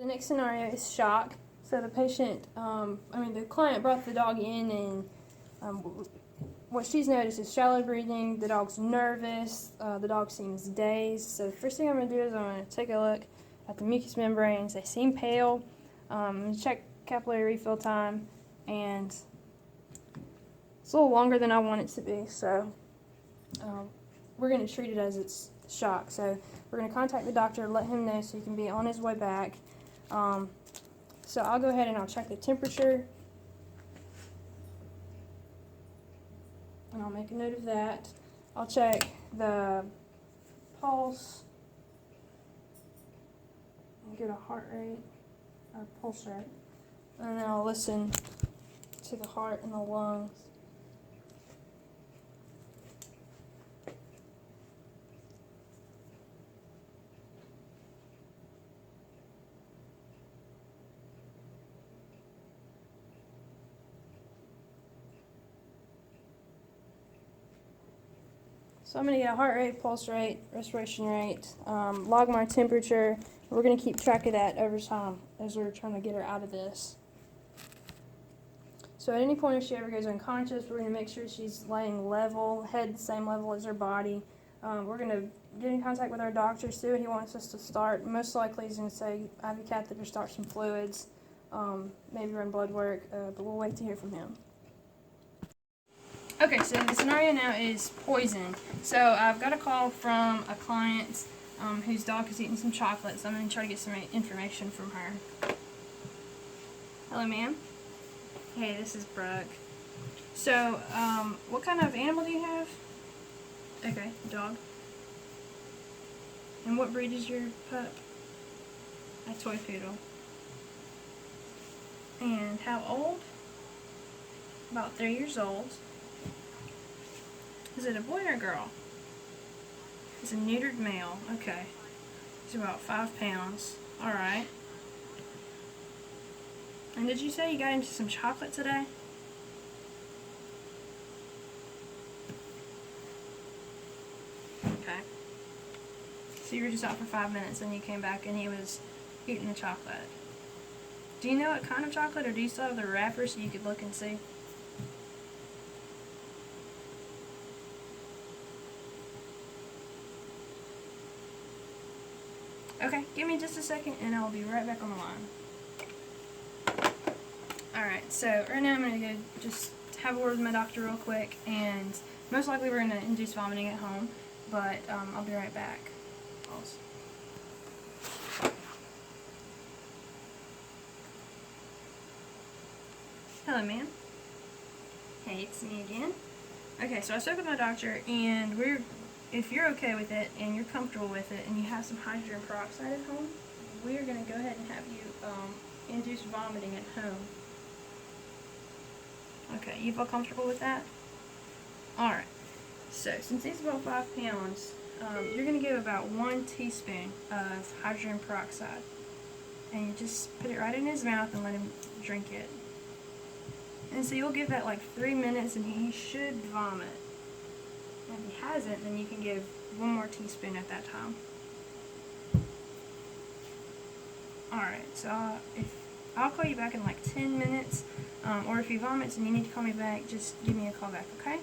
The next scenario is shock. So the patient, the client brought the dog in, and what she's noticed is shallow breathing. The dog's nervous. The dog seems dazed. So the first thing I'm going to do is I'm going to take a look at the mucous membranes. They seem pale. Check capillary refill time, and it's a little longer than I want it to be. So we're going to treat it as it's shock. So we're going to contact the doctor, let him know so he can be on his way back. So I'll go ahead and I'll check the temperature, and I'll make a note of that. I'll check the pulse and get a heart rate or pulse rate, and then I'll listen to the heart and the lungs. So I'm going to get a heart rate, pulse rate, respiration rate, log my temperature. We're going to keep track of that over time as we're trying to get her out of this. So at any point if she ever goes unconscious, we're going to make sure she's laying level, head the same level as her body. We're going to get in contact with our doctor, see what he wants us to start. Most likely he's going to say, IV catheter, start some fluids, maybe run blood work, but we'll wait to hear from him. Okay, so the scenario now is poison. So I've got a call from a client whose dog is eating some chocolate, so I'm going to try to get some information from her. Hello, ma'am. Hey, this is Brooke. So, what kind of animal do you have? Okay, dog. And what breed is your pup? A toy poodle. And how old? About 3 years old. Is it a boy or a girl? It's a neutered male. Okay. He's about 5 pounds. Alright. And did you say you got into some chocolate today? Okay. So you were just out for 5 minutes and you came back and he was eating the chocolate. Do you know what kind of chocolate, or do you still have the wrapper so you could look and see? Okay, give me just a second and I'll be right back on the line. Alright, so right now I'm going to go just have a word with my doctor real quick, and most likely we're going to induce vomiting at home, but I'll be right back. Pause. Hello, ma'am. Hey, it's me again. Okay, so I spoke with my doctor, and if you're okay with it and you're comfortable with it and you have some hydrogen peroxide at home, we're going to go ahead and have you induce vomiting at home. Okay, you feel comfortable with that? Alright, so since he's about 5 pounds, you're going to give about 1 teaspoon of hydrogen peroxide. And you just put it right in his mouth and let him drink it. And so you'll give that like 3 minutes and he should vomit. And if he hasn't, then you can give 1 more teaspoon at that time. Alright, so I'll call you back in like 10 minutes, or if he vomits and you need to call me back, just give me a call back, okay?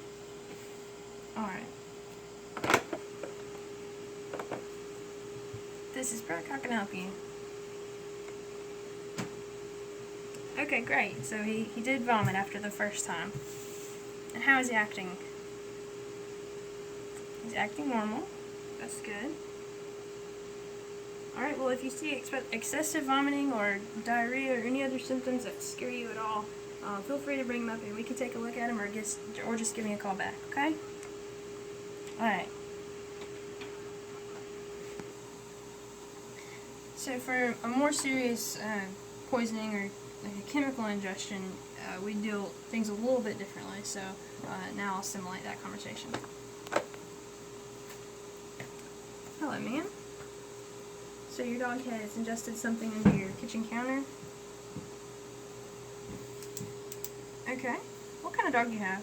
Alright. This is Brooke. How can I help you? Okay, great. So he did vomit after the first time. And how is he acting? He's acting normal. That's good. Alright, well, if you see excessive vomiting or diarrhea or any other symptoms that scare you at all, feel free to bring them up and we can take a look at them, or just give me a call back, okay? Alright. So for a more serious poisoning or like a chemical ingestion, we do things a little bit differently, so now I'll simulate that conversation. Hello, ma'am. So your dog has ingested something into your kitchen counter? Okay. What kind of dog do you have?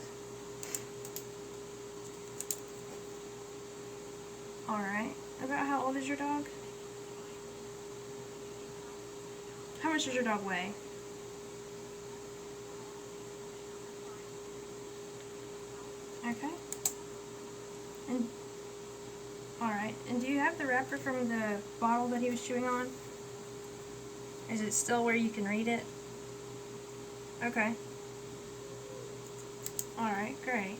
Alright. About how old is your dog? much does your dog weigh? Okay. And alright. And do you have the wrapper from the bottle that he was chewing on? Is it still where you can read it? Okay. Alright, great.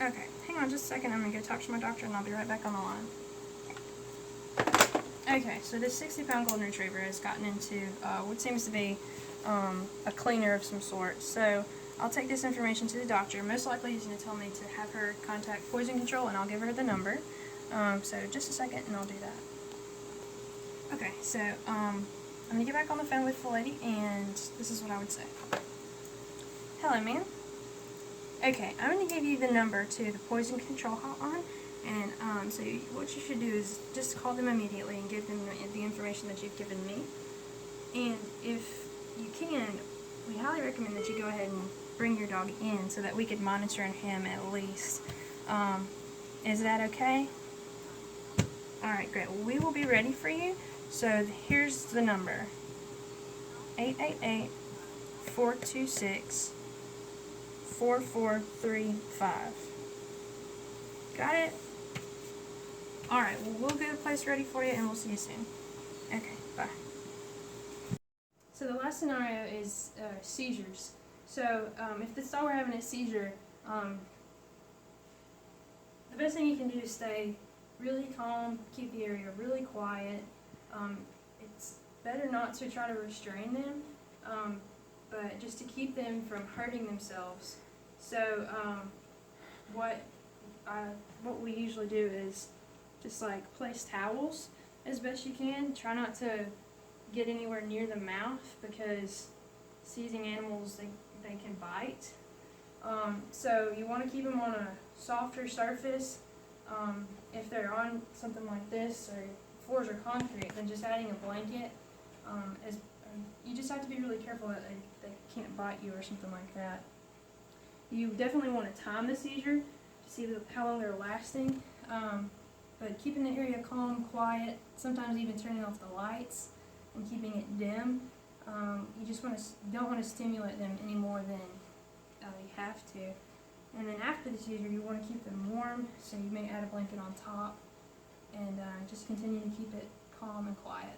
Okay, hang on just a second. I'm going to go talk to my doctor and I'll be right back on the line. Okay, so this 60-pound golden retriever has gotten into what seems to be a cleaner of some sort. So I'll take this information to the doctor. Most likely he's going to tell me to have her contact Poison Control, and I'll give her the number. So just a second and I'll do that. Okay, so I'm going to get back on the phone with the lady, and this is what I would say. Hello, ma'am. Okay, I'm going to give you the number to the Poison Control hotline, and so what you should do is just call them immediately and give them the information that you've given me. And if you can, we highly recommend that you go ahead and bring your dog in so that we could monitor him at least. Is that okay? Alright, great. Well, we will be ready for you. So here's the number. 888-426-4435. Got it? Alright, well, we'll get a place ready for you and we'll see you soon. Okay, bye. So the last scenario is seizures. So if this dog were having a seizure, the best thing you can do is stay really calm, keep the area really quiet. It's better not to try to restrain them, but just to keep them from hurting themselves. So what we usually do is just like place towels as best you can. Try not to get anywhere near the mouth because seizing animals, they can bite. So you want to keep them on a softer surface. If they're on something like this or floors are concrete, then just adding a blanket. You just have to be really careful that they can't bite you or something like that. You definitely want to time the seizure to see how long they're lasting. But keeping the area calm, quiet, sometimes even turning off the lights and keeping it dim. You just don't want to stimulate them any more than you have to. And then after the seizure, you want to keep them warm, so you may add a blanket on top, and just continue to keep it calm and quiet.